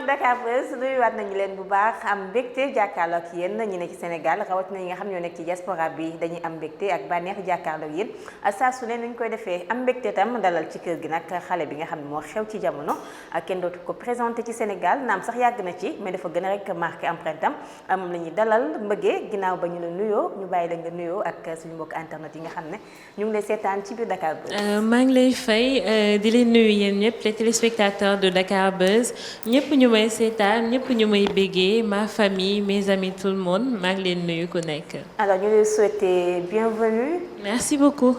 Dakar Buzz nuyuwaat nañu leen bu baax am mbégte jàkkaarloo ak yéen ñi ne ci Sénégal rawatina ñi nga xam ñoo nekk ci diaspora bi dañuy am mbégte ak bànneex jàkkaarloo ak yéen saa su ne nuñ koy defee am mbégte tam dalal ci kër gi nag xale bi nga xam ne moo xew ci jamono kenn dootu ko présenté ci Sénégal naam sax yàgg na ci mais dafa gën a rek marqué empreinte am moom la ñuy dalal mbëggee ginnaaw ba ñu la nuyoo ñu bàyyi la nga nuyoo ak suñu mbokk internet yi nga xam ne ñu ngi lay seetaan ci biir Dakar Buzz. maa ngi lay fay di leen nuyu yéen ñëpp les téléspectateurs de Dakar Buzz ñëpp ñu may seetaan ñëpp ñu may béggee ma famille mes amis tout le monde maa ngi leen nuyu ku nekk. alors ñu lay souhaiter bienvenue. merci beaucoup.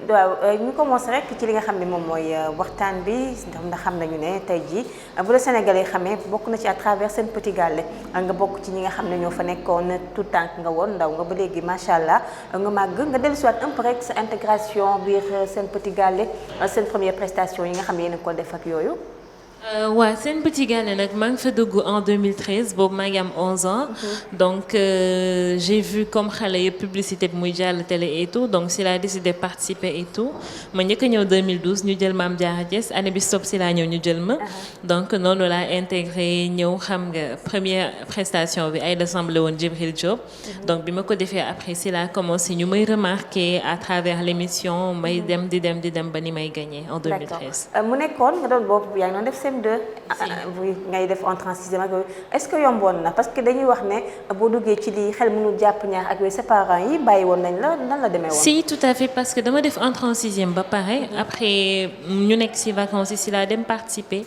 waaw ñu commencé rek ci li nga xam ne moom mooy waxtaan bi ndax xam nañu ne tey jii bu la Sénégalais xamee bokk na ci à travers Sen Petit Gallé nga bokk ci ñi nga xam ne ñoo fa nekkoon tout tànk nga woon ndaw nga ba léegi macha allah nga màgg nga dellusiwaat un peu rek sa intégration biir Sen Petit Gallé seen première prestation yi nga xam ne yéen a ko def ak yooyu. waaw Sen Petit Gallé nag maa ngi fa dugg en 2013 boobu maa ngi am 11 ans. donc j'ai vu comme xale yëpp publicité bi muy jàll télé et tout donc si laa décidé participer et tout ma njëkk a ñëw 2012 ñu jël Mame Diarra Thiès année bi stop si laa ñëw ñu jël ma. donc noonu laa intégré ñëw xam nga première prestation bi ay assemblée woon Djibril Diop. donc bi ma ko defee après si laa commencé ñu may remarqué à travers l'émission may dem di dem ba ni may gagné en 2013. d'accord mu nekkoon nga doon boobu yaa ngi doon def CM2. ngay def entrée en sixième ak yooyu est-ce que yomboon na parce que dañuy wax ne boo duggee ci lii xel mënul jàpp ñaar ak yooyu sa parents yi bàyyi woon nañ la nan la demee woon. si tout à fait parce que dama def entrée en sixième ba pare après ñu nekk si vacances yi si laa dem participer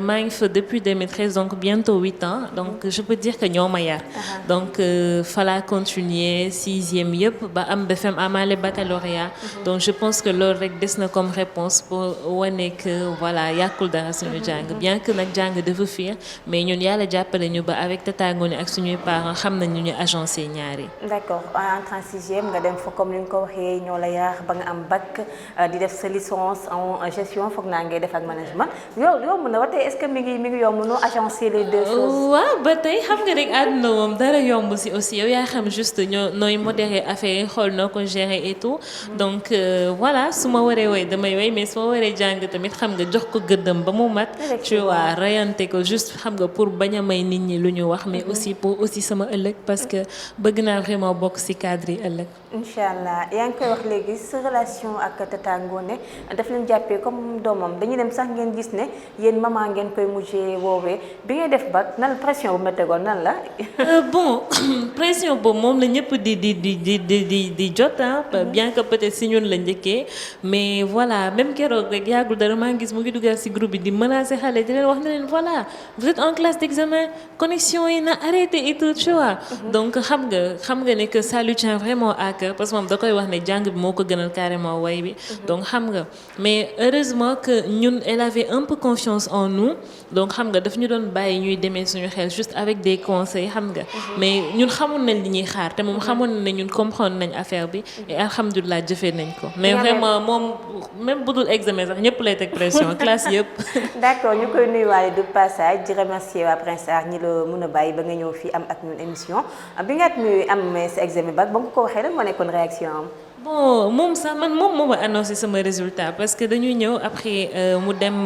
maa ngi fa depuis 2013 donc bientôt 8 ans donc je peux dire que ñoo ma yar. donc fa laa continuer sixième yëpp ba am BFM amaale baccalauréat donc je pense que loolu rek des na comme réponse pour wane que voilà yàqul dara suñu jàng bien que nag jàng dafa fiir mais ñun yàlla jàppale ñu ba avec Tata Ngoné ak suñuy parents xam nañ ñu agencé ñaari. d'accord entrée en sixième nga dem fa comme ni nga ko waxee ñoo la yar ba nga am bac di def sa licence en gestion foog naa ngay def ak management yomb na ba tey est-ce que mi ngi yomb noo agencé les deux choses. waaw ba tey xam nga rek àdduna moom dara yomb si aussi yow yaa xam juste nooy modérer affaire yi xool noo ko gérer et tout donc voilà su ma waree woy damay woy mais su ma waree jàng tamit xam nga jox ko gëddam ba mu mat. tu vois rayante ko juste xam nga pour bañ a may nit ñi lu ñu wax mais aussi pour aussi sama ëllëg parce que bëgg naa vraiment bokk ci cadre yi ëllëg. incha allah yaa ngi koy wax léegi sa relation ak Tata Ngoné daf leen jàppee comme doomam dañuy dem sax ngeen gis ne yéen maman ngeen koy mujjee woowee bi ngay def bac nan pression bu ma tegoon nan la. bon pression boobu moom la ñëpp di jot bien que peut-être si ñun la njëkkee mais voilà même keroog rek yàggul dara maa ngi gis mu ngi dugal ci groupe bi di menacer xale di leen wax ne leen voilà vous êtes en classe d'examen connexion yi na arrêté et tout tu vois. donc xam nga ne que ça lui tient vraiment à cœur parce que moom da koy wax ne jàng bi moo ko gënal carrément way bi. donc xam nga mais heureusement que ñun elle avait un peu confiance en nous donc xam nga daf ñu doon bàyyi ñuy demee suñu xel juste avec des conseils xam nga. mais ñun xamoon nañ li ñuy xaar te moom xamoon na ne ñun comprendre nañ affaire bi. et alhamdulilah jëfee nañ ko. mais vraiment moom même bu dul examen sax ñëpp lay teg pression classe yëpp. d'accord ñu koy nuyuwaale de passage di remercier waa Prince Art ñi la mën a bàyyi ba nga ñëw fii am ak ñun émission bi nga ñuy am sa examen bac ba nga ko waxee lan moo nekkoon réaction am. bon moom sax man moom moo ma annoncé sama résultat parce que dañuy ñëw après mu dem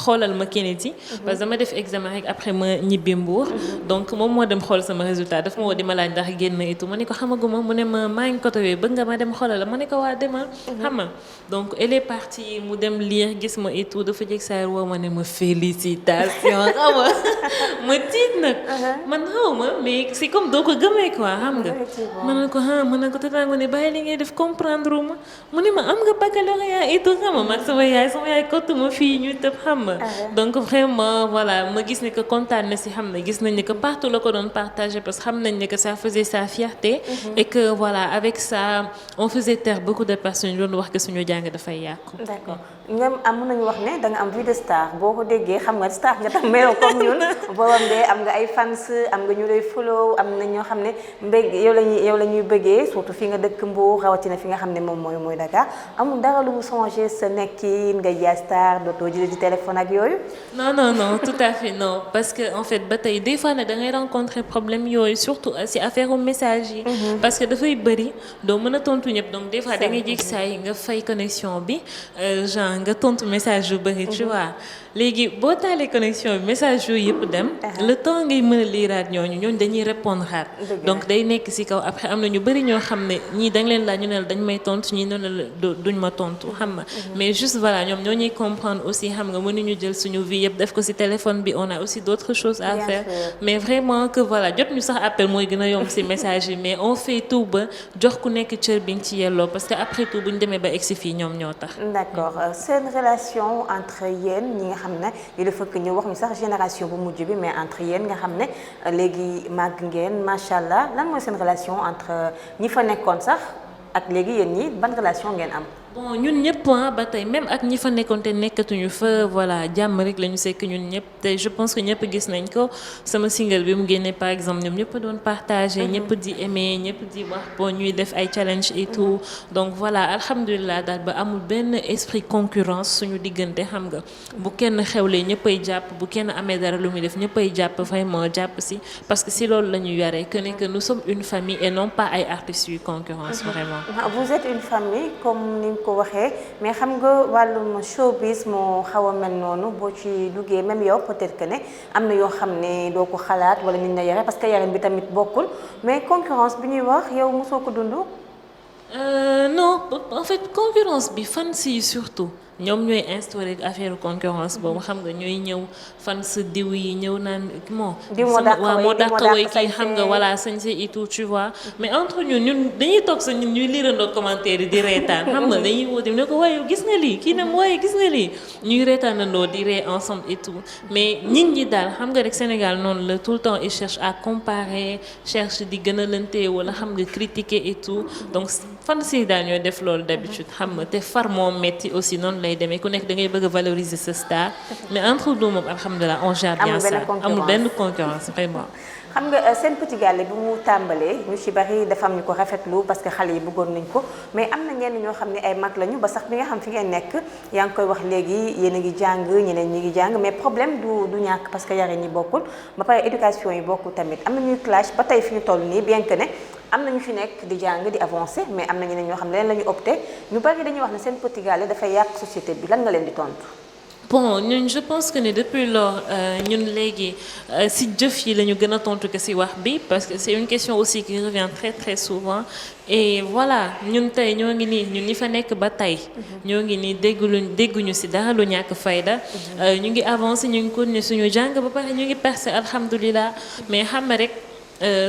xoolal ma Kennedy parce que dama def examen rek après ma ñibbi Mbour donc moom moo dem xool sama résultat dafa ma woo di ma laaj ndax génn et tout ma ne ko xamaguma mu ne ma maa ngi côté bëgg nga ma dem xoolal la ma ne ko waa demal xam nga donc elle est partie mu dem lire gis ma et tout dafa jeg saa woo ma ne ma félicitation xam nga ma tiit nag man xaw ma mais c'est comme doo ko gëmee quoi xam nga ma ne ko mën na ko Tata Ngoné bàyyi li ngay def comprendre ma mu ne ma am nga baccalauréat et tout xam nga mag sama yaay kottu ma fii ñu tëb xam nga donc vraiment voilà ma gis ne que kontaan na si xam ne gis nañ ne que partout la ko doon partager parce que xam nañ ne que ça faisait sa fierté et que voilà avec ça on faisait taire beaucoup de personnes doon wax que suñu jàng dafay yàqu. d'accord ñoom mën nañu wax ne da nga am vie de star boo ko déggee xam nga star nga tam meloo comme ñun boobam de am nga ay fans am nga ñu lay follow am na ñoo xam ne mbég yow la ñuy bëggee surtout fii nga dëkk Mbour Mbour rawatina fi nga xam ne moom mooy Dakar amul dara lu mu changé sa nekkin nga jaay star dootoo jëlee di téléphone ak yooyu. non tout à fait non parce que en fait ba tey des fois nag da ngay rencontrer problème yooyu surtout si affaire message yi. parce que dafay bëri doo mën a tontu ñëpp donc des fois da ngay jékki saa yi nga fay connexion bi genre nga tontu message yu bëri tu vois. léegi boo taalee connexion bi message yooyu yëpp dem. le temps ngay mën a liiraat ñooñu dañuy répondre xaat donc day nekk ci kaw après am na ñu bëri ñoo xam ne ñii da nga leen laaj ñu ne la dañ may tontu ñii ne la duñ ma tontu xam nga. mais juste voilà ñoom ñoo ñuy comprendre aussi xam nga mënuñu jël suñu vie yëpp def ko ci téléphone bi on a aussi d'autres choses à faire. mais vraiment que voilà jot ñu sax appel mooy gën a yomb ci message yi mais on fait tout ba jox ku nekk cër bi nga ci yelloo parce que après tout bu ñu demee ba egsi fii ñoom ñoo tax. d'accord seen relation entre yéen ñi nga xam ne il faut que ñu wax ñu sax génération bu mujj bi mais entre yéen nga xam ne léegi màgg ngeen macha allah lan mooy seen relation entre ñi fa nekkoon sax ak léegi yéen ñi ban relation ngeen am. bon ñun ñëpp ba tey même ak ñi fa nekkoon te nekkatuñu fa voilà jàmm rek la ñu sekk ñun ñëpp te je pense que ñëpp gis nañ ko sama single bi mu génnee par exemple ñoom ñëpp doon partager. ñëpp di aimer ñëpp di wax bon ñuy def ay challenge et tout. donc voilà alhamdulilah daal ba amul benn esprit concurrence suñu diggante xam nga bu kenn xewlee ñëppay jàpp bu kenn amee dara lu muy def ñëppay jàpp vraiment jàpp si parce que si loolu la ñu yaree que nous sommes une famille et non pas ay artistes yu concurrence vraiment. vous êtes une famille comme ni ko waxee mais xam nga wàllum showbiz moo xaw a mel noonu boo ci duggee même yow peut-être que ne am na yoo xam ne doo ko xalaat wala nit na yare parce que yarin bi tamit bokkul mais concurrence bi ñuy wax yow mosoo ko dund. non en fait concurrence bi fan si surtout ñoom ñooy instauré affaire concurrence boobu xam nga ñooy ñëw fan sa diw yi ñëw naan moo moo dàq way kii xam nga voilà sañse et tout tu vois mais entre ñun dañuy toog sa ñun ñuy liirandoo commentaire yi di reetaan xam nga dañuy woote ne ko waaye gis nga lii kii ne waaye gis nga lii ñuy reetaanandoo di ree ensemble et tout mais nit ñi daal xam nga rek Sénégal noonu la tout le temps ils cherchent à comparer cherche di gën a lante wala xam nga critiquer et tout donc fan si daal ñooy def loolu d'habitude xam nga te far moo metti aussi noonu lay demee ku nekk da ngay bëgg a valoriser sa star mais entre nous moom alhamdulilah on gère bien ça amul benn concurrence vraiment. xam nga seen Petit Gallé bi mu tàmbalee ñu ci bari dafa am ñu ko rafetlu parce que xale yi bëggoon nañ ko mais am na ñenn ñoo xam ne ay mag lañu ba sax bi nga xam fi ngeen nekk yaa ngi koy wax léegi yéen a ngi jàng ñeneen ñi ngi jàng mais problème du ñàkk parce que yare ñi bokkul ba pare éducation yi bokkul tamit am na ñuy clash ba tey fi ñu toll nii bien que ne am na ñu fi nekk di jàng di avancer mais am na ñeneen ñoo xam ne leen la ñu opté ñu bari dañuy wax ne seen Petit Gallé dafay yàq société bi lan nga leen di tontu. bon ñun je pense que ne depuis lors ñun léegi si jëf yi la ñu gën a tontu que si wax bi parce que c'est une question aussi qui revient très très souvent et voilà ñun tey ñoo ngi nii ñun ñi fa nekk ba tey ñoo ngi nii dégguñu si dara lu ñàkk fayda ñu ngi avancer ñu ngi continuer suñu jàng ba pare ñu ngi percer alhamdulilah mais xam rek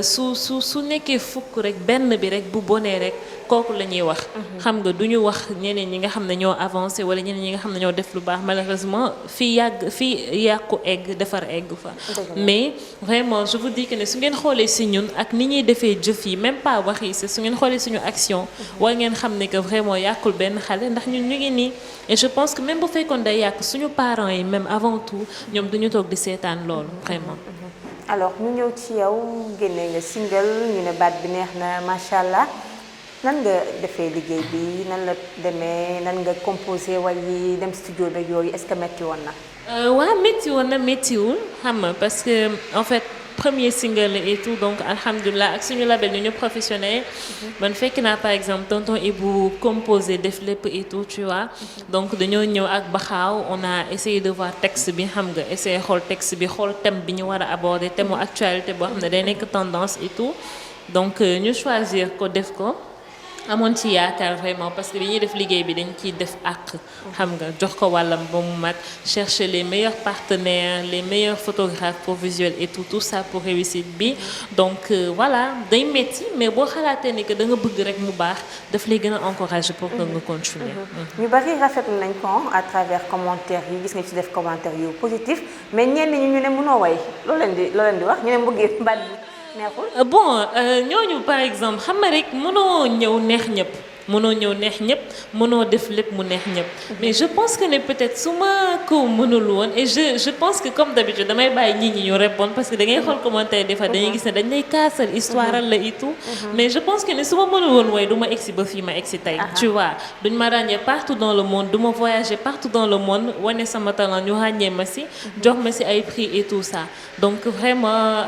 su nekkee fukk rek benn bi rek bu bonee rek kooku la ñuy wax xam nga du ñu wax ñeneen ñi nga xam ne ñoo avancé wala ñeneen ñi nga xam ne ñoo def lu baax malheureusement fii yàqu egg defar egg fa mais vraiment je vous dis que ne su ngeen xoolee si ñun ak ni ñuy defee jëf yi même pas wax yi su ngeen xoolee suñu action war ngeen xam ne que vraiment yàqul benn xale ndax ñun ñu ngi nii et je pense que même bu fekkoon day yàq suñu parents yi même avant tout ñoom duñu toog di seetaan loolu vraiment. alors ñu ñëw ci yow génne nga single ñu ne baat bi neex na macha allah nan nga defee liggéey bi nan la demee nan nga composé way yi dem studio beeg yooyu est-ce que métti woon na. waaw métti woon na méttiwul xam nga parce que en fait premier single et tout donc alhamdulilah ak suñu label ñu professionnel man fekk naa par exemple tonton Ibou composé def lépp et tout tu vois donc dañoo ñëw ak baxaaw on a essayé de voir texte bi xam nga essayé xool texte bi xool thème bi ñu war a aborder thème actualité boo xam ne day nekk tendance et tout donc ñu choisir ko def ko amoon ci yaakaar vraiment parce que bi ñuy def liggéey bi dañ ciy def àq xam nga jox ko wàllam ba mu mat chercher les meilleurs partenaires les meilleurs photographes pour visuel et tout ça pour réussite bi donc voilà day metti mais boo xalaatee ni que da nga bëgg rek mu baax daf lay gën a encourager pour que nga continuer. ñu bari rafetlu nañ ko à travers commentaires yi gis nga ci def commentaire yu positif mais ñenn ñi ñu ne mënoo way loo leen di wax ñu ne mbëggee mbaat bi neexul. bon ñooñu par exemple xam nga rek mënoo ñëw neex ñëpp mënoo ñëw neex ñëpp mënoo def lépp mu neex ñëpp mais je pense que ne peut-être su ma ko mënul woon et je pense que comme d'habitude damay bàyyi nit ñi ñu répondre parce que da ngay xool commentaire des fois dañuy gis ne dañ lay kaasal histoire la et tout mais je pense que ne su ma mënul woon way du ma egsi ba fii ma egsi tey tu vois duñ ma ràññee partout dans le monde du ma voyager partout dans le monde wane sama talent ñu ràññee ma si jox ma si ay prix et tout ça donc vraiment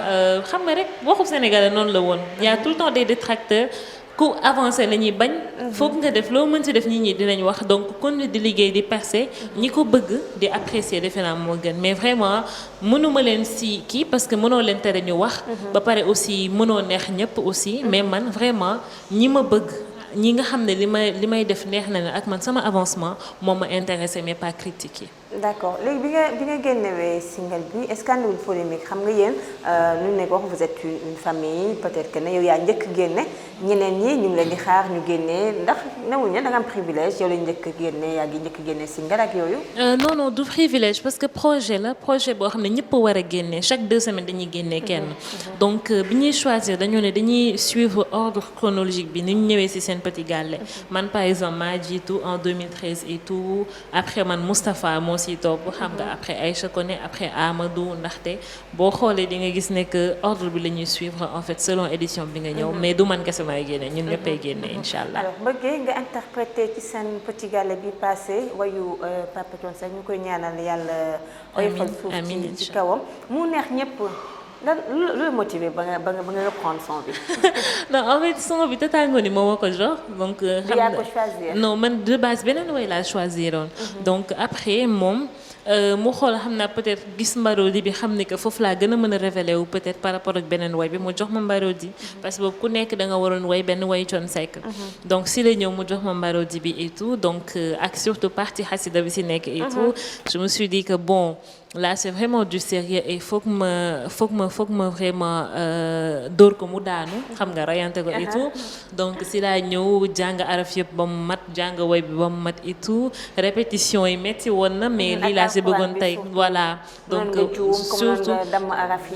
xam nga rek waxu Sénégalais noonu la woon y a tout le temps des détracteurs ku avancé la ñuy bañ foog nga def loo mën si def nit ñi dinañ wax donc kon di liggéey di percer ñi ko bëgg di apprécier defe naa moo gën mais vraiment mënuma leen si kii parce que mënoo leen tere ñu wax ba pare aussi mënoo neex ñëpp aussi mais man vraiment ñi ma bëgg ñi nga xam ne li may def neex na ne ak man sama avancement moo ma intéressé mais pas critiqué. d'accord léegi bi nga génnewee single bi est-ce que andiwul polémique xam nga yéen ñu ne ko wax vous êtes une famille peut-être que ne yow yaa njëkk génne ñeneen ñi ñu ngi leen di xaar ñu génnee ndax newuñu ne da nga am privilège yow lañu njëkk génne yaa ngi njëkk génne single ak yooyu. non du privilège parce que projet boo xam ne ñëpp war a génne chaque 2 semaines dañuy génne kenn. donc bi ñuy choisir dañoo ne dañuy suivre ordre chronologique bi ni ñu ñëwee ci seen petit gàlle man par exemple maa jiitu en 2013 et tout après man Moustapha moo si topp xam nga après Aïcha Koné après Amadou ndaxte boo xoolee di nga gis ne que ordre bi la ñuy suivre en fait selon édition bi nga ñëw mais du man kese maay génne ñun ñëppay génne incha allah. alors bëggee nga interprété ci seen petit gàlle bi passé wayu Papa Thione Seck ñu koy ñaanal yàlla. oyofal suuf ci kawam mu neex ñëpp. lan lu motivé ba nga reprendre son bi. non en fait son bi Tata Ngoni moo ma ko jox donc. xam nga ko choisir. non man de base beneen way laa choisiroon. donc après moom mu xool xam naa peut-être gis Mbarodi bi xam ni que foofu laa gën a mën a révéler wu peut-être par rapport ak beneen way bi mu jox ma Mbarodi. parce que boobu ku nekk da nga waroon way benn way Thione Seck. donc si la ñëw mu jox ma Mbarodi bi et tout donc ak surtout partie xasida bi si nekk et tout je me suis dit que bon. Là c'est vraiment du sérieux et foog ma vraiment dóor ko mu daanu xam nga rayante ko et tout donc si laa ñëw jàng araf yëpp ba mu mat jàng woy bi ba mu mat et tout répétition yi metti woon na mais lii laa si bëggoon tey voilà donc surtout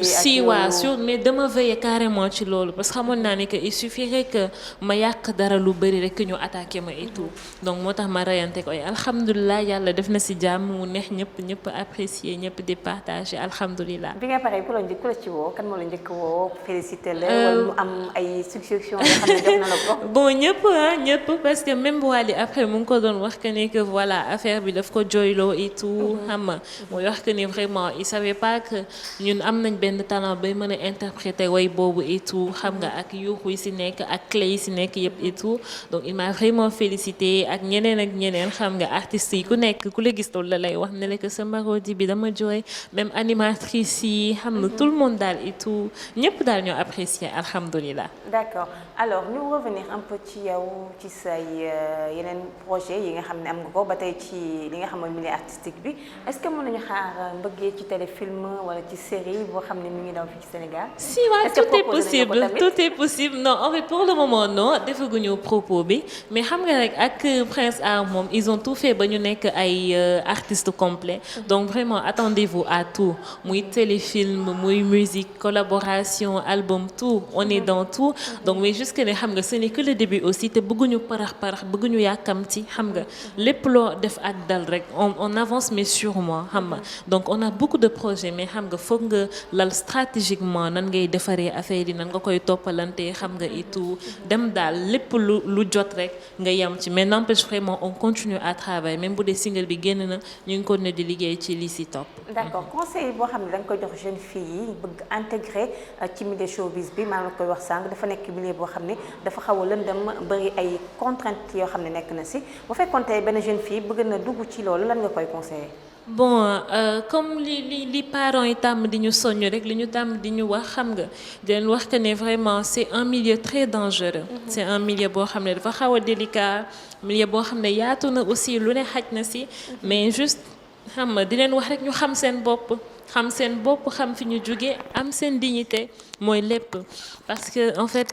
si waa sur mais dama veiller carrément ci loolu parce que xamoon naa ni que il suffirait que ma yàq dara lu bëri rek que ñu attaqué ma et tout donc moo tax ma rayante ko ay alhamdulilah yàlla def na si jàmm mu neex ñëpp apprécier ñëpp di partager alhamdulilah. bi nga paree ku la ci woo kan moo la njëkk woo félicité la wala mu am ay suggestions yoo xam ne jox na la ko. bon ñëpp parce que même Wally après mu ngi ko doon wax que ni que voilà affaire bi daf ko jooyloo et tout xam nga mooy wax que ni vraiment il savait pas que ñun am nañ benn talent bay mën a interpréter way boobu et tout xam nga ak yuuxu yi si nekk ak clé yi si nekk yëpp et tout donc il m'a vraiment félicité ak ñeneen xam nga artistes yi ku nekk ku la gis loolu la lay wax ne la que sa Mbarodi bi dama jooy même animatrice yi xam na tout le monde daal et tout ñëpp daal ñoo apprécier alhamdulilah. d'accord alors ñu revenir un peu ci yow ci say yeneen projet yi nga xam ne am nga ko ba tey ci li nga xam mooy milieu artistique bi est-ce que mën nañu xaar mbëggee ci téléfilm wala ci série boo xam ne mi ngi daw fii ci Sénégal. si waaw tout est possible non en fait pour le moment non defaguñu propos bi mais xam nga rek ak Prince Art moom ils ont tout fait ba ñu nekk ay artistes complets donc vraiment attendez-vous à tout muy téléfilm muy musique collaboration album tout on est dans tout donc mais juste que ne xam nga ce n'est que le début aussi te bëgguñu parax bëgguñu yàkkamti xam nga lépp loo def ak dal rek on avance mais sûrement xam nga donc on a beaucoup de projets mais xam nga foog nga lal stratégiquement nan ngay defaree affaire yi nan nga koy toppalante xam nga et tout dem daal lépp lu jot rek nga yem ci mais n'empêche vraiment on continue à travailler même bu dee single bi génn na ñu ngi continuer di liggéey ci li si topp. d'accord conseil boo xam ne da nga koy jox jeune fille yi bëgg intégrer ci milieu showbiz bi maa ngi koy wax sànq dafa nekk milieu boo xam ne dafa xaw a lëndëm bëri ay contraintes yoo xam ne nekk na si bu fekkoon tey benn jeune fille bëgg na dugg ci loolu lan nga koy conseiller. bon comme li parents yi tàmm di ñu soññ rek li ñu tàmm di ñu wax xam nga di leen wax que ne vraiment c'est un milieu très dangereux. c'est un milieu boo xam ne dafa xaw a délicat milieu boo xam ne yaatu na aussi lu ne xaj na si mais juste xam nga di leen wax rek ñu xam seen bopp xam fi ñu jóge am seen dignité mooy lépp parce que en fait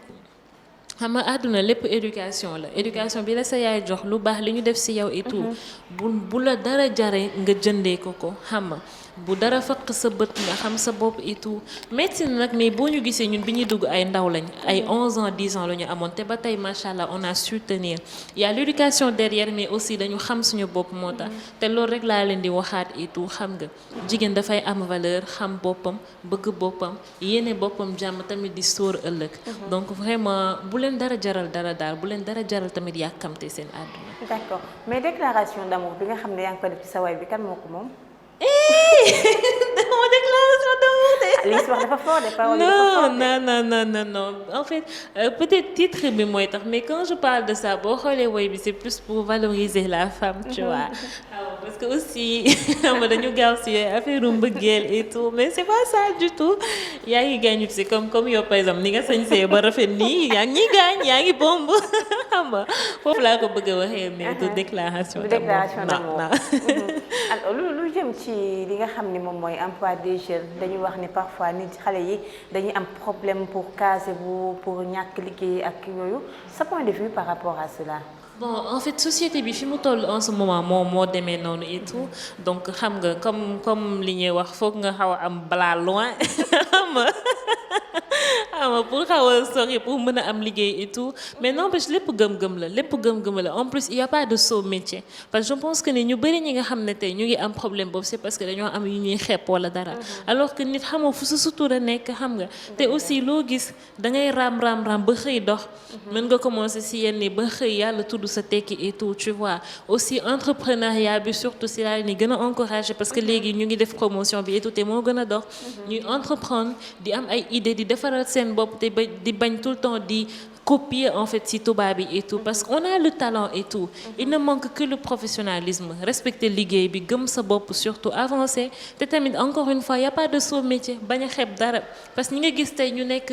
xam nga àdduna lépp éducation la éducation bi la sa yaay jox lu baax li ñu def ci yow et tout bu la dara jare nga jëndee ko xam nga bu dara fëq sa bët nga xam sa bopp et tout médecine nag mais boo ñu gisee ñun bi ñuy dugg ay ndaw lañ ay 11 ans 10 ans la ñu amoon te ba tey macha allah on a su tenir y a l'éducation derrière mais aussi dañu xam suñu bopp moo tax te loolu rek laa leen di waxaat et tout xam nga jigéen dafay am valeur xam boppam bëgg boppam yéene boppam jàmm tamit di sóor ëllëg donc vraiment bu leen dara jaral dara daal bu leen dara jaral tamit yàkkamte seen àdduna. D'accord mais déclaration d'amour bi nga xam ne yaa ngi ko def ci sa way bi kan moo ko moom. Mon déclaration d'amour de. li si wax dafa fort de parole non en fait peut-être titre bi mooy tax mais quand je parle de ça boo xoolee woy bi c'est plus pour valoriser la femme tu vois parce que aussi xam nga dañu gaaw si affaire mbëggeel et tout mais c'est pas ça du tout yaa ngi gaañu si comme yow par exemple ni nga sañsee ba rafet nii yaa ngi gaañ yaa ngi bomb xam nga foofu laa ko bëgg a waxee mais du déclaration d'amour non lu jëm ci li nga xam ne moom mooy emploi des jeunes dañuy wax ni parfois nit xale yi dañuy am problème pour caser bu pour ñàkk liggéey ak yooyu sa point de vue par rapport à cela. Bon en fait société bi fi mu toll en ce moment moo demee noonu et tout donc xam nga comme li ñuy wax foog nga xaw a am bala loin xam nga pour xaw a sori pour mën a am liggéey et tout mais n'empêche lépp gëm-gëm la en plus il y a pas de saut métier parce que je pense que ni ñu bëri ñi nga xam ne tey ñu ngi am problème boobu c'est parce que dañoo am yu ñuy xeeb wala dara alors que nit xamoo fu sa sutura nekk xam nga te aussi loo gis da ngay raam ba xëy dox mën nga commencer si yenn ba xëy yàlla tudd sa tekki et tout tu vois aussi entrepreneuriat bi surtout si laa ni gën a encourager parce que léegi ñu ngi def promotion bi et tout te moo gën a dox ñuy entreprendre di am ay idée di defaral seen bopp te di bañ tout le temps di copier en fait si tubaab bi et tout parce qu'on a le talent et tout il ne manque que le professionnalisme respecter liggéey bi gëm sa bopp surtout avancer te tamit encore une fois y a pas de saut métier bañ a xeeb dara parce que ñi nga gis tey ñu nekk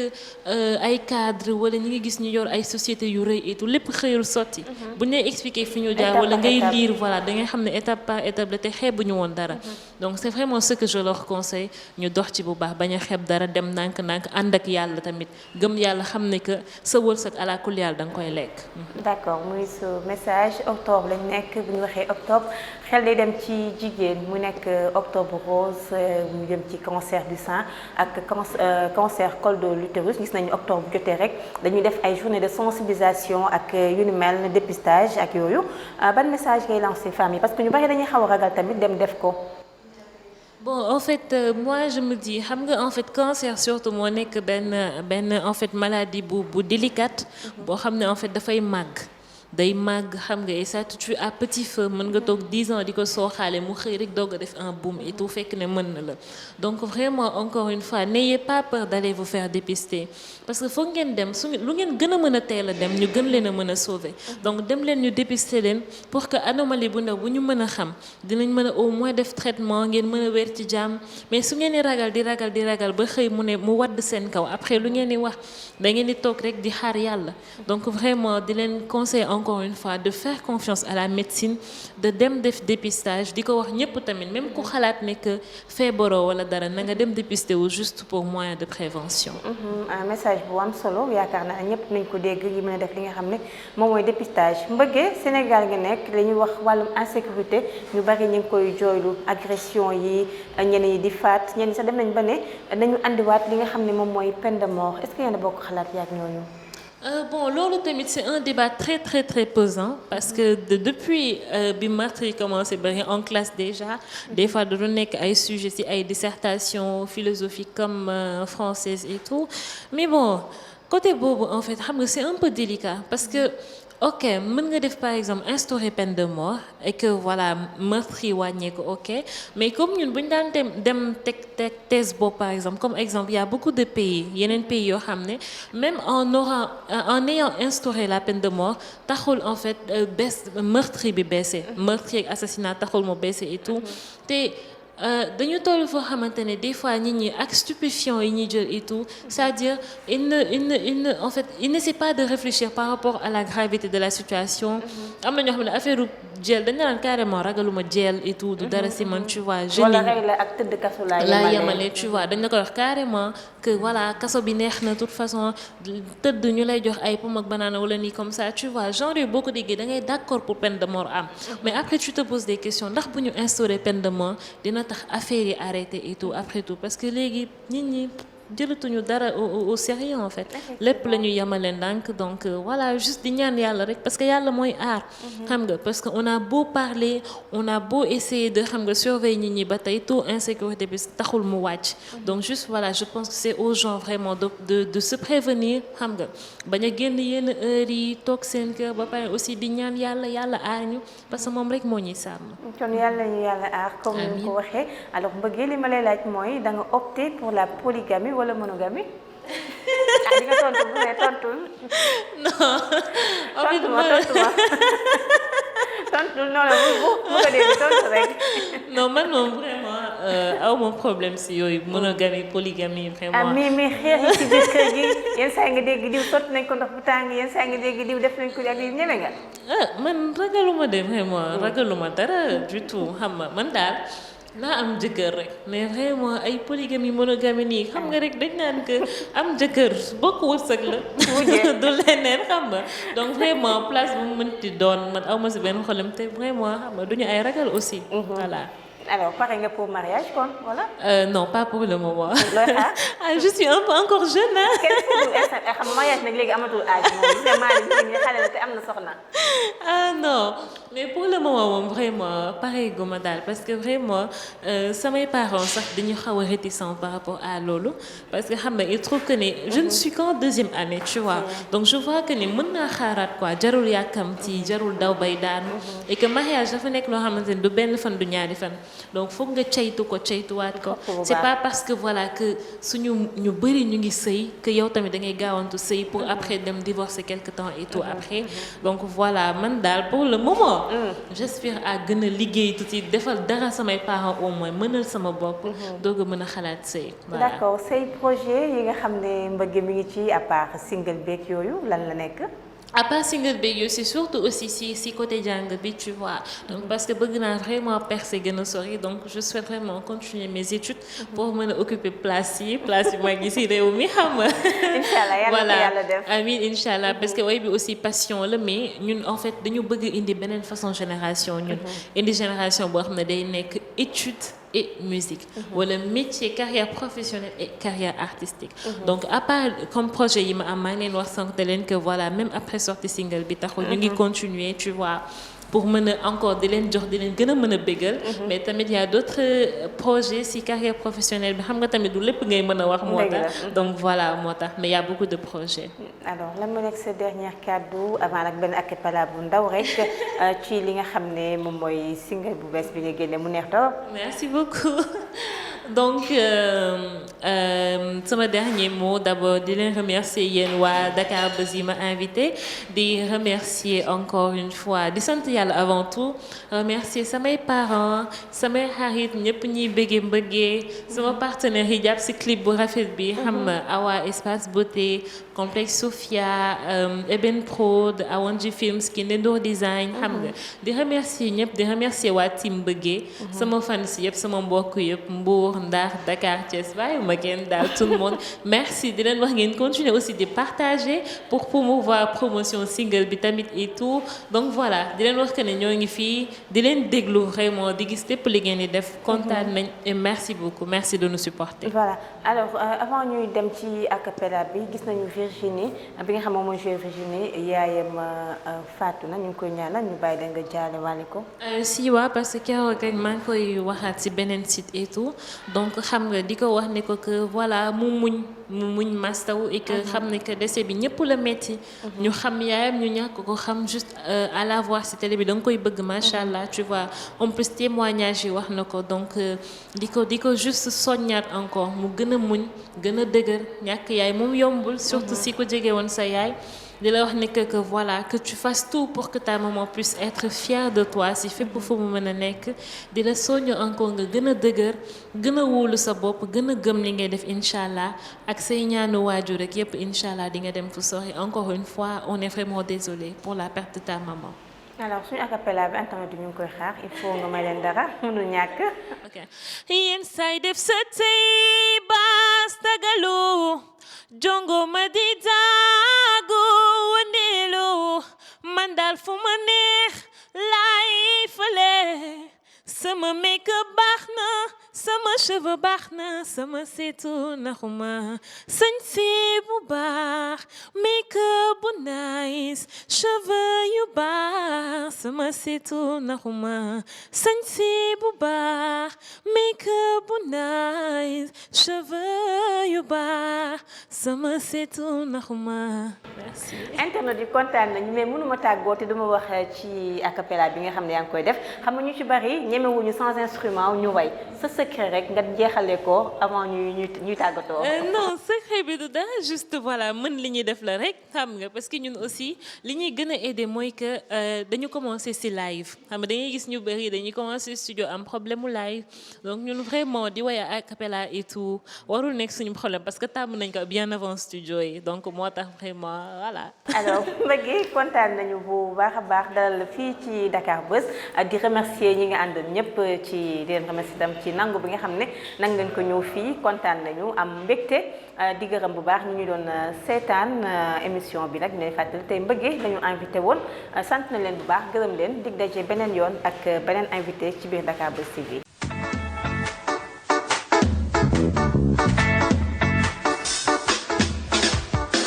ay cadre wala ñi nga gis ñu yor ay sociétés yu rëy et tout lépp xëyul sotti bu ñu lay expliquer fi ñu jaar wala ngay lire voilà da ngay xam ne étape par étape la te xeebuñu woon dara donc c'est vraiment ce que je leur conseille ñu dox ci bu baax bañ a xeeb dara dem nànk-nànk ànd ak yàlla tamit gëm yàlla xam ne que sa wërsëg à la kuliyal da nga koy lekk. d'accord muy ce message octobre lañ nekk bu ñu waxee octobre xel day dem ci jigéen mu nekk octobre rose mu jëm ci cancer du sein ak cancer col de l'utérus gis nañu octobre bu jotee rek dañuy def ay journée de sensibilisation ak yu ni mel dépistage ak yooyu ban message ngay lancer femmes yi parce que ñu bari dañuy xaw a ragal tamit dem def ko. Bon en fait moi je me dis xam nga en fait cancer surtout moo nekk benn en fait maladie bu délicate boo xam ne en fait dafay màgg day màgg xam nga et ça te tue à petit feu mën nga toog 10 ans di ko sooxaale mu xëy rek doog a def un boom et tout fekk ne mën na la donc vraiment encore une fois n'ayez pas peur d'aller vous faire dépister parce que foog ngeen dem lu ngeen gën a mën a teel a dem ñu gën leen a mën a sauver donc dem leen ñu dépister leen pour que anomalie bu ndaw bu ñu mën a xam dinañ mën a au moins def traitement ngeen mën a wér ci jàmm mais su ngeen di ragal ba xëy mu wadd seen kaw après lu ngeen di wax da ngeen di toog rek di xaar yàlla donc vraiment di leen conseiller encore une fois de faire confiance à la médecine de dem def dépistage di ko wax ñëpp tamit même ku xalaat ne que feebaroo wala dara na nga dem dépister wu juste pour moyen de prévention. un message bu am solo yaakaar naa ñëpp nañ ko dégg yi mën a def li nga xam ne moom mooy dépistage mbëggee Sénégal nga nekk dañuy wax wàllum insécurité ñu bari ñu ngi koy jooylu agression yi ñenn yi di faat ñenn sax dem nañ ba ne nañu andiwaat li nga xam ne moom mooy peine de mort est-ce que yéen a bokk xalaat yaak ñooñu. Bon loolu tamit c'est un débat très pesant parce que depuis bi meurtre yi commencé bari en classe déjà des fois da doon nekk ay sujets ci ay dissertations philosophiques comme française et tout mais bon côté boobu en fait xam nga c'est un peu délicat parce que ok mën nga def par exemple instaurer peine de mort et que voilà meurtre yi wàññeeku ok mais comme ñun bu ñu daan dem teg thèse boobu par exemple comme exemple il y a beaucoup de pays yeneen pays yoo xam ne même en ayant instauré la peine de mort taxul en fait meurtre bi baissé meurtre ak assassinat taxul mu baissé et tout te dañu toll foo xamante ne des fois nit ñi ak stupéfiants yi ñuy jël et tout c'est-à-dire en fait il n'essaie pas de réfléchir par rapport à la gravité de la situation. am na ñoo xam ne affaire jël dañu naan carrément ragaluma jël et tout du dara si man tu vois. wala rek la ak tëdd kaso laa yemale tu vois dañ la ko wax carrément que voilà kaso bi neex na de toute façon tëdd ñu lay jox ay pomme ak banana wala nii comme ça tu vois genre yooyu boo ko déggee da ngay d'accord pour peine de mort am. mais après tu te poses des questions ndax bu ñu instaurer peine de mort dina tax affaire yi arrêté et tout après tout parce que léegi nit ñi jëlatuñu dara au sérieux en fait lépp la ñu yemale ndànk donc voilà juste di ñaan yàlla rek parce que yàlla mooy aar xam nga parce que on a beau parler on a beau essayer de xam nga surveiller nit ñi ba tey taux insécurité bi taxul mu wàcc donc juste voilà je pense que c'est aux gens vraiment de se prévenir xam nga bañ a génn yenn heures yi toog seen kër ba pare aussi di ñaan yàlla aar ñu parce que moom rek moo ñuy sàmm. kon yàlla ñu yàlla aar comme ni ko waxee alors mbëggee li ma lay laaj mooy da nga opter pour la polygamie wala monogamie di nga tontu bu ne tontul. non. tontul noonu bu ko dégg tontu rek. non man moom vraiment aw ma problème si yooyu monogamie polygamie vraiment. mais xeex yi ci biir kër gi yenn saa nga dégg diw sotti nañ ko ndox bu tàng yenn saa nga dégg diw def nañ ko ak yi ñeme nga. man ragaluma de vraiment ragaluma dara du tout xam nga man daal. naa am jëkkër rek mais vraiment ay polygamie monogamie nii xam nga rek dañ naan que am jëkkër bokk wërsëg la du leneen xam nga donc vraiment place bu mu mënti doon man awma si benn problème te vraiment xam nga duñu ay ragal aussi voilà. alors pare nga pour mariage kon voilà. non pas pour le moment. looy xaar. je suis un peu encore jeune ah. xam mariage nag léegi amatul âge moom gis nga Malick ñu xale la te am na soxna. ah non mais pour le moment moom vraiment pareil guma daal parce que vraiment samay parents sax dañu xaw a réticents par rapport à loolu parce que xam nga ils trouvent que ne je ne suis qu'en deuxième année tu vois donc je vois que ne mën naa xaaraat quoi jarul yàkkamti jarul daw bay daanu et que mariage dafa nekk loo xamante ne du benn fan du ñaari fan. donc foog nga caytuwaat ko c'est pas parce que voilà que suñu ñu bëri ñu ngi sëy que yow tamit da ngay gaawantu sëy pour après dem divorcer quelque temps et tout après donc voilà man daal pour le moment j'aspire à gën a liggéey tuuti defal dara samay parents au moins mënal sama bopp doog a mën a xalaat sëy voilà. d'accord say projet yi nga xam ne mbëgg mi ngi ci à part single beeg yooyu lan la nekk. à part single bi yooyu c'est surtout aussi si côté jàng bi tu vois donc parce que bëgg naa vraiment percer gën a sori donc je souhaite vraiment continuer mes études pour mën a occuper place yi mag yi si réew mi xam nga. Inch'Allah yàlla ko yàlla def amiin Inch'Allah parce que way bi aussi passion la mais ñun en fait dañu bëgg indi beneen façon génération ñun indi génération boo xam ne day nekk étude et musique wala métier carrière professionnelle et carrière artistique donc à part comme projet yi ma am maa ngi leen wax sànq leen que voilà même après sortie single bi taxul ñu ngi continuer tu vois pour mën a encore di leen jox di leen gën a mën a bégal mais tamit y a d'autres projets si carrière professionnelle bi xam nga tamit du lépp ngay mën a wax moo tax donc voilà moo tax mais y a beaucoup de projets. alors lan moo nekk sa dernière kàddu avant nag benn acapella bu ndaw rek ci li nga xam ne moom mooy single bu bees bi nga génne mu neex doo. merci beaucoup. donc sama dernier mot d'abord di leen remercier yéen waa Dakar Buzz yi ma invité di remercier encore une fois di sant yàlla avant tout remercier samay parents samay xarit ñëpp ñuy bëggee mbëggee sama partenaire yi jàpp ci clip bu rafet bi xam nga Awa Espace Beauté Complexe Sophia Eben Prod Awanji Films ki Ndour Design xam nga di remercier ñëpp di remercier waa team bëggee sama fans yëpp sama mbokk yëpp Mbour Ndar Dakar Thiès bàyyi ma kenn daal tout le monde merci di leen wax ngeen continuer aussi de partager pour promouvoir promotion single bi tamit et tout donc voilà di leen wax que ne ñoo ngi fii di leen déglu vraiment di gis lépp li ngeen di def kontaan nañ et merci beaucoup merci de nous supporter. voilà alors avant ñuy dem ci acapella bi gis nañu Virginie bi nga xam moom mooy joué Virginie yaayam faatu na ñu ngi koy ñaanal ñu bàyyi da nga jaale wàlle ko. si waa parce que keroog rek maa ngi koy waxaat ci beneen site et tout donc xam nga di ko wax ne ko que voilà mu muñ mastaw et que xam ne que décès bi ñëpp la metti ñu xam yaayam ñu ñàkk ko xam juste à la voir ci télé bi da nga koy bëgg macha allah tu vois en plus témoignage yi wax na ko donc di ko juste soññaat encore mu gën a muñ gën a dëgër ñàkk yaay moom yombul surtout si ko jege woon sa yaay di la wax ne que voilà que tu fasses tout pour que ta maman puisse être fière de toi si fépp fu mu mën a nekk di la soññ encore nga gën a dëgër gën a wóolu sa bopp gën a gëm li ngay def incha allah ak say ñaanu waajur rek yépp incha allah di nga dem fu sori encore une fois on est vraiment désolé pour la perte de ta maman. alors suñu acapella bi internet ñu ngi koy xaar il faut nga may leen dara mënul ñàkk. ok yenn saay def sa tey baas tagalu jongo ma di daagu wandeelu man daal fu ma neex laay fale sama make-up baax na sama cheveux baax na sama seetu naxuma sañse bu baax make-up bu nice cheveux yu baax sama seetu naxuma sañse bu baax make-up bu nice cheveux yu baax sama seetu naxuma. merci. internet yi kontaan nañu mais mënuma tàggoo te duma wax ci acapella bi nga xam ne yaa ngi koy def xam nga ñu ci bari ñemewuñu sans instrument ñu way sa secret rek nga jeexale ko avant ñuy tàggatoo. non secret bi du dara juste voilà mën li ñuy def la rek xam nga parce que ñun aussi li ñuy gën a aider mooy que dañu commencer ci live xam nga dañuy gis ñu bari dañuy commencer studio am problème mu live donc ñun vraiment di way a cappella et tout warul nekk suñu problème parce que tàmm nañ ko bien avant studio yi donc moo tax vraiment voilà. alors Mbëgge kontaan nañu bu baax a baax dalal fii ci Dakar Buzz di remercier ñi nga àndal ñëpp ci di leen remercier itam ci nangu bi nga xam ne nang ngeen ko ñëw fii kontaan nañu am mbégte di gërëm bu baax ñu doon seetaan émission bi nag dinañ fàttali tey Mbëgge dañu invité woon sant na leen bu baax gërëm leen dig daje beneen yoon ak beneen invité ci biir Dakar Buzz TV.